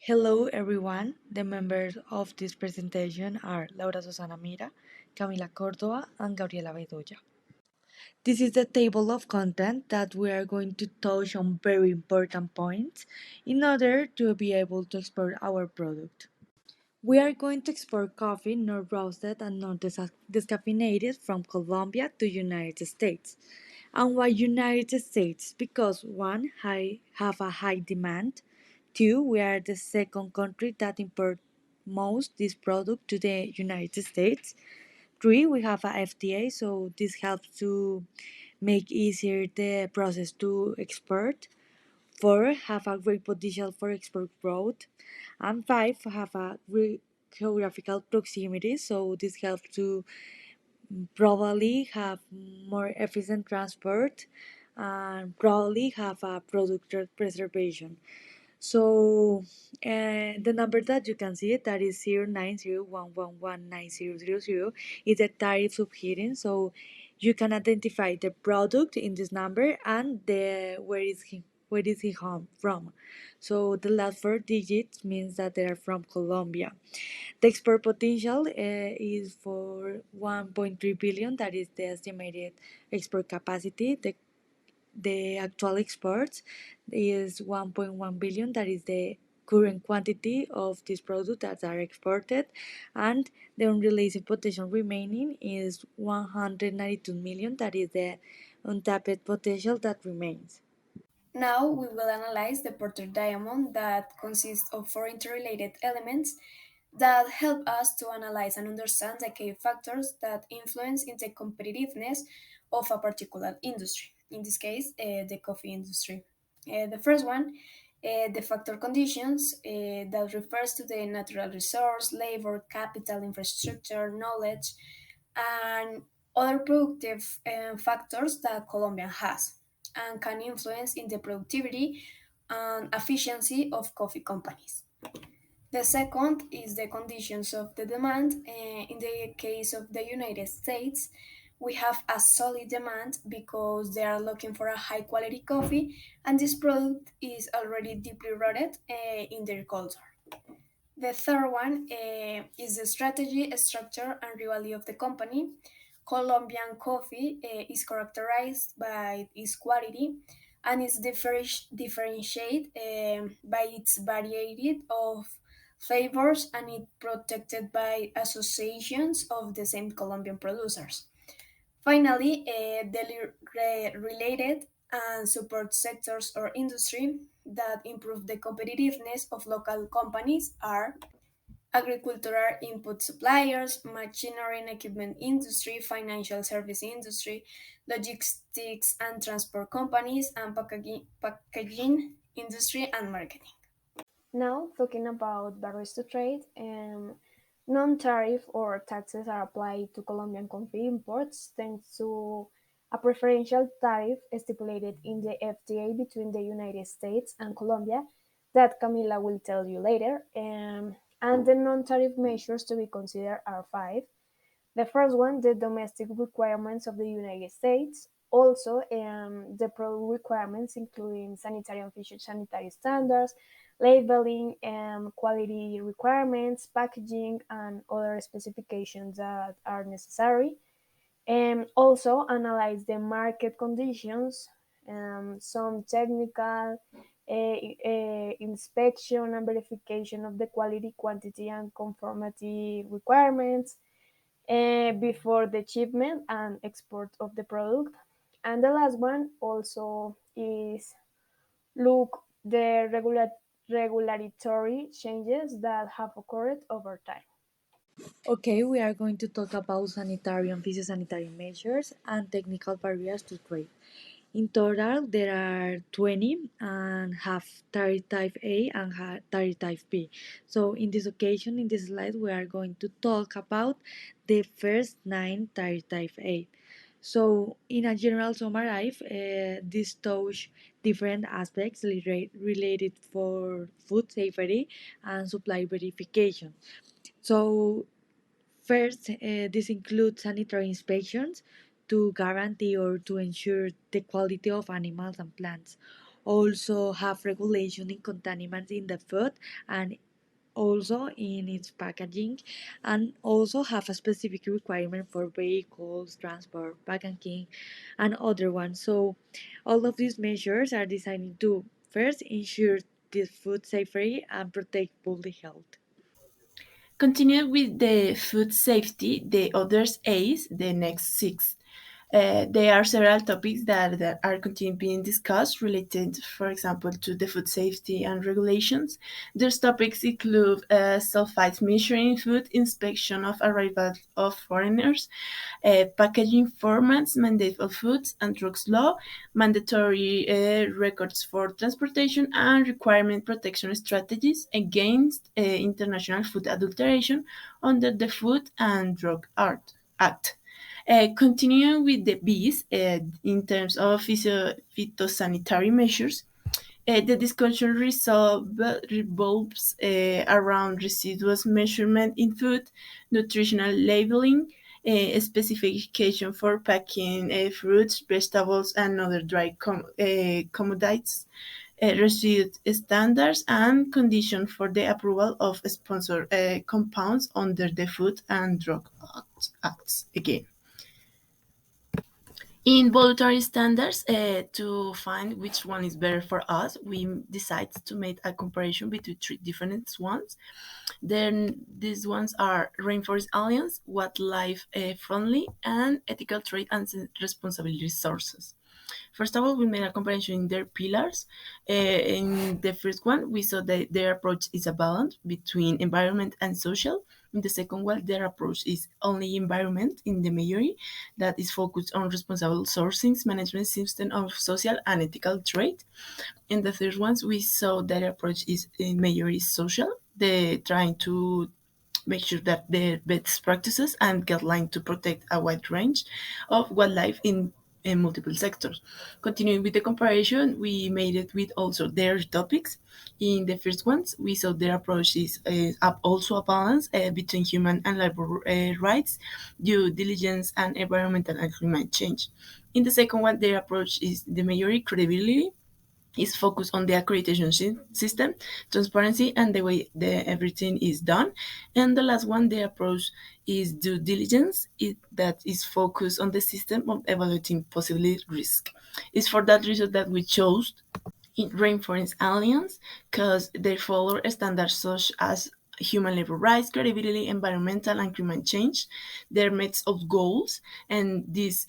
Hello everyone. The members of this presentation are Laura Susana Mira, Camila Córdoba, and Gabriela Bedoya. This is the table of content that we are going to touch on very important points in order to be able to explore our product. We are going to explore coffee not roasted and not descaffeinated from Colombia to United States. And why United States? Because one, have a high demand. Two, we are the second country that import most this product to the United States. Three, we have a FTA, so this helps to make easier the process to export. Four, have a great potential for export growth. And five, have a great geographical proximity, so this helps to probably have more efficient transport and probably have a product preservation. So the number that you can see that is 090111900 is the tariff subheading. So you can identify the product in this number and the where is he home from. So the last four digits means that they are from Colombia. The export potential is for 1.3 billion. That is the estimated export capacity. The actual exports is 1.1 billion. That is the current quantity of this product that are exported, and the unreleased potential remaining is 192 million. That is the untapped potential that remains. Now we will analyze the Porter diamond that consists of four interrelated elements that help us to analyze and understand the key factors that influence in the competitiveness of a particular industry, in this case, the coffee industry. The first one, the factor conditions, that refers to the natural resource, labor, capital, infrastructure, knowledge, and other productive factors that Colombia has and can influence in the productivity and efficiency of coffee companies. The second is the conditions of the demand. In the case of the United States, we have a solid demand because they are looking for a high quality coffee, and this product is already deeply rooted in their culture. The third one is the strategy, structure, and rivalry of the company. Colombian coffee is characterized by its quality and is differentiated by its variety of flavors, and it protected by associations of the same Colombian producers. Finally, the related and support sectors or industry that improve the competitiveness of local companies are agricultural input suppliers, machinery and equipment industry, financial service industry, logistics and transport companies, and packaging industry and marketing. Now, talking about barriers to trade, non-tariff or taxes are applied to Colombian coffee imports thanks to a preferential tariff stipulated in the FTA between the United States and Colombia that Camila will tell you later. And the non-tariff measures to be considered are five. The first one, the domestic requirements of the United States. Also, the product requirements, including sanitary and phytosanitary standards, labeling, quality requirements, packaging, and other specifications that are necessary. And also analyze the market conditions, some technical inspection and verification of the quality, quantity, and conformity requirements before the shipment and export of the product. And the last one also is look the regulatory changes that have occurred over time. Okay, we are going to talk about sanitary and phytosanitary measures and technical barriers to trade. In total, there are 20 and have tariff type A and tariff type B. So, in this occasion, in this slide, we are going to talk about the first nine tariff type A. So, in a general summary, this touch different aspects related for food safety and supply verification. So, first, this includes sanitary inspections to guarantee or to ensure the quality of animals and plants. also have regulation in contaminants in the food and also in its packaging, and also have a specific requirement for vehicles, transport, packaging, and other ones. So all of these measures are designed to first ensure the food safety and protect public health. Continue with the food safety, the others A's, the next six. There are several topics that are continuing being discussed related, for example, to the food safety and regulations. These topics include sulfite measuring food, inspection of arrival of foreigners, packaging formats, mandate of foods and drugs law, mandatory records for transportation, and requirement protection strategies against international food adulteration under the Food and Drug Act. Continuing with the Bs, in terms of phytosanitary measures, the discussion revolves around residuals measurement in food, nutritional labeling, specification for packing fruits, vegetables, and other dry commodities, residue standards, and condition for the approval of sponsored compounds under the Food and Drug Acts. Again, in voluntary standards, to find which one is better for us, we decide to make a comparison between three different ones. Then these ones are Rainforest Alliance, Wildlife Friendly, and Ethical Trade and Responsibility Sources. First of all, we made a comparison in their pillars. In the first one, we saw that their approach is a balance between environment and social. In the second one, their approach is only environment in the majority, that is focused on responsible sourcing, management system of social and ethical trade. In the third ones, we saw that their approach is in majority social. They trying to make sure that their best practices and guidelines to protect a wide range of wildlife in multiple sectors. Continuing with the comparison, we made it with also their topics. In the first ones, we saw their approach is also a balance between human and labor rights, due diligence, and environmental and climate change. In the second one, their approach is the majority credibility, is focused on the accreditation system, transparency, and the way everything is done. And the last one, the approach is due diligence, that is focused on the system of evaluating possible risk. It's for that reason that we chose in Rainforest Alliance, because they follow standards such as human labor rights, credibility, environmental, and climate change. Their meets of goals, and these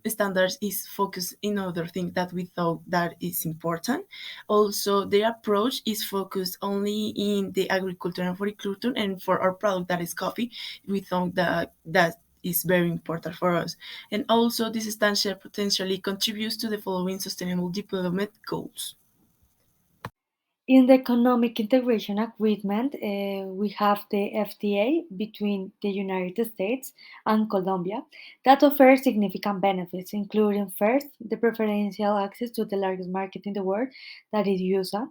standards is focused in other things that we thought that is important. Also, their approach is focused only in the agriculture and floriculture, and for our product that is coffee, we thought that is very important for us. And also, this standard potentially contributes to the following sustainable development goals. In the Economic Integration Agreement, we have the FTA between the United States and Colombia that offers significant benefits, including first, the preferential access to the largest market in the world, that is USA,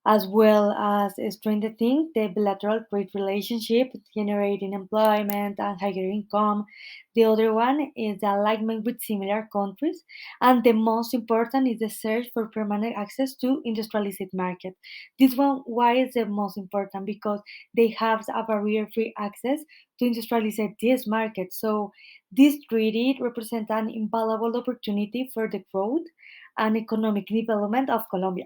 as well as strengthening the bilateral trade relationship, generating employment and higher income. The other one is the alignment with similar countries, and the most important is the search for permanent access to industrialized market. This one, why is the most important? Because they have a barrier-free access to industrialize this market. So this treaty represents an invaluable opportunity for the growth and economic development of Colombia.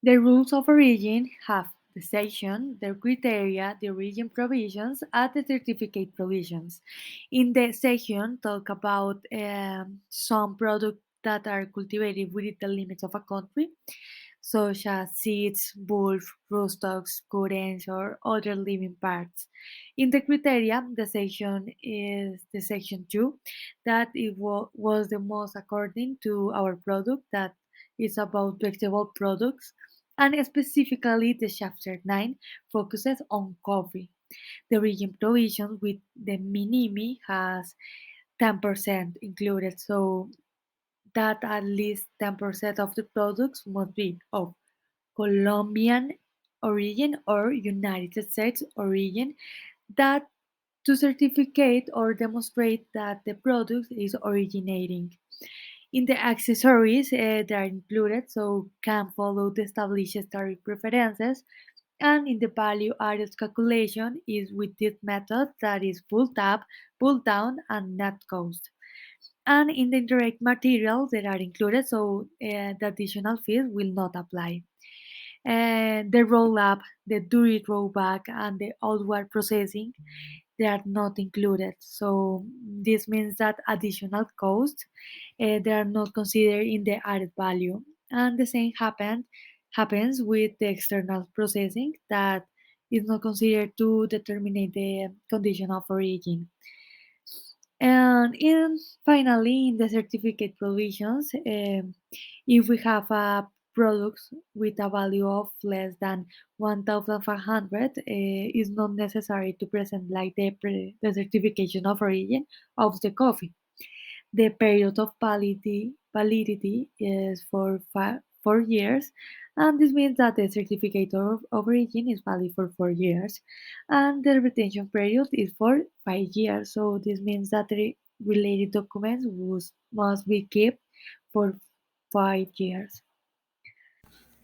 The rules of origin have the section, the criteria, the origin provisions, and the certificate provisions. In the section, talk about some products that are cultivated within the limits of a country, such as seeds, bulbs, rootstocks, cuttings, or other living parts. In the criteria, the section is the section 2, that was the most according to our product, that is about vegetable products, and specifically the chapter 9 focuses on coffee. The region provision with the minimi has 10% included, so that at least 10% of the products must be of Colombian origin or United States origin, that to certificate or demonstrate that the product is originating. In the accessories that are included, so can follow the established tariff preferences, and in the value added calculation is with this method that is pull up, pull down, and net cost. And in the indirect materials that are included, so the additional fees will not apply. And the roll up, the duty rollback, and the outward processing, they are not included. So this means that additional costs they are not considered in the added value. And the same happens with the external processing that is not considered to determine the condition of origin. And finally, in the certificate provisions, if we have a product with a value of less than 1,500, it's not necessary to present like the certification of origin of the coffee. The period of validity is for 4 years, and this means that the certificate of origin is valid for 4 years, and the retention period is for 5 years. So this means that the related documents must be kept for 5 years.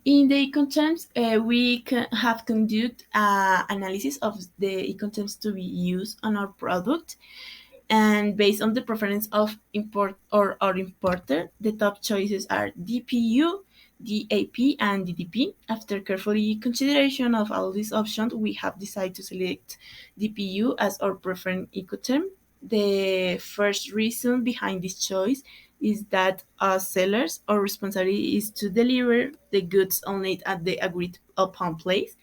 In the Ecoterms, we have conducted analysis of the Ecoterms to be used on our product, and based on the preference of import or our importer, the top choices are DPU, DAP, and DDP. After carefully consideration of all these options, we have decided to select DPU as our preferred Ecoterm. The first reason behind this choice is that as sellers, our responsibility is to deliver the goods only at the agreed upon place,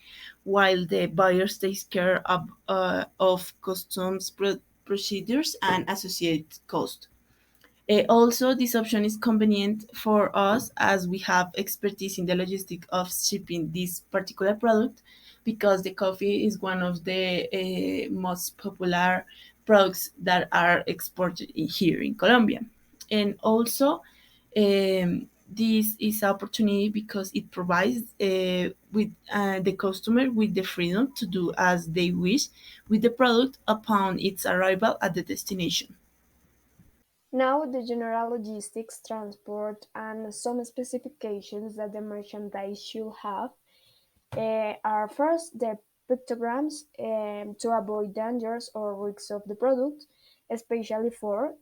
while the buyer takes care of customs procedures and associated cost. Also, this option is convenient for us as we have expertise in the logistics of shipping this particular product, because the coffee is one of the most popular products that are exported here in Colombia. And also, this is an opportunity because it provides with the customer with the freedom to do as they wish with the product upon its arrival at the destination. Now, the general logistics, transport, and some specifications that the merchandise should have are first the pictograms to avoid dangers or risks of the product, especially for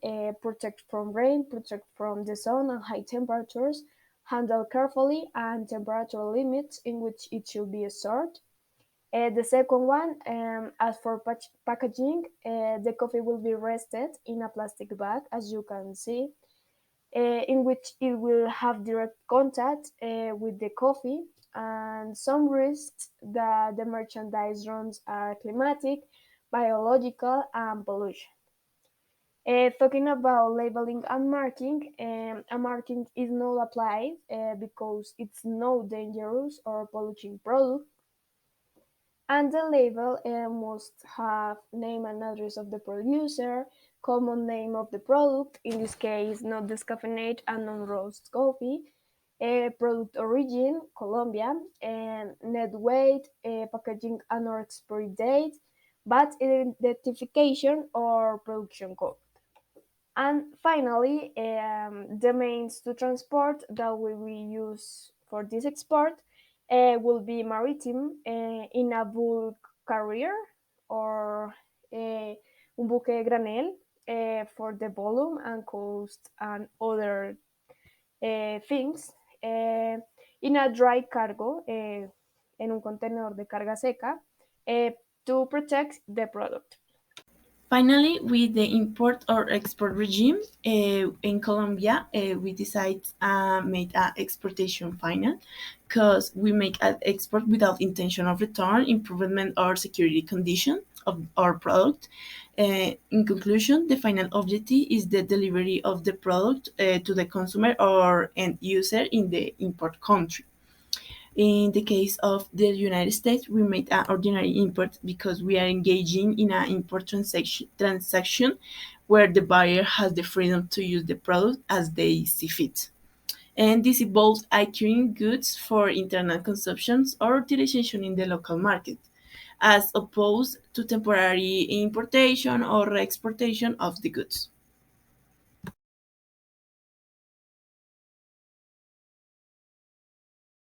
protect from rain, protect from the sun and high temperatures, handle carefully, and temperature limits in which it should be stored. The second one, as for packaging, the coffee will be rested in a plastic bag, as you can see, in which it will have direct contact with the coffee, and some risks that the merchandise runs are climatic, biological, and pollution. Talking about labeling and marking, a marking is not applied because it's no dangerous or polluting product, and the label must have name and address of the producer, common name of the product, in this case not discaffeinated and non-roast coffee, product origin, Colombia, and net weight, packaging and or expiry date, but identification or production code. And finally, the means to transport that we will use for this export will be maritime in a bulk carrier or un buque granel for the volume and cost and other things. In a dry cargo, en un contenedor de carga seca, to protect the product. Finally, with the import or export regime in Colombia, we decide make an exportation final, because we make an export without intention of return, improvement, or security condition of our product. In conclusion, the final objective is the delivery of the product to the consumer or end user in the import country. In the case of the United States, we made an ordinary import because we are engaging in an import transaction where the buyer has the freedom to use the product as they see fit. And this involves acquiring goods for internal consumptions or utilization in the local market, as opposed to temporary importation or exportation of the goods.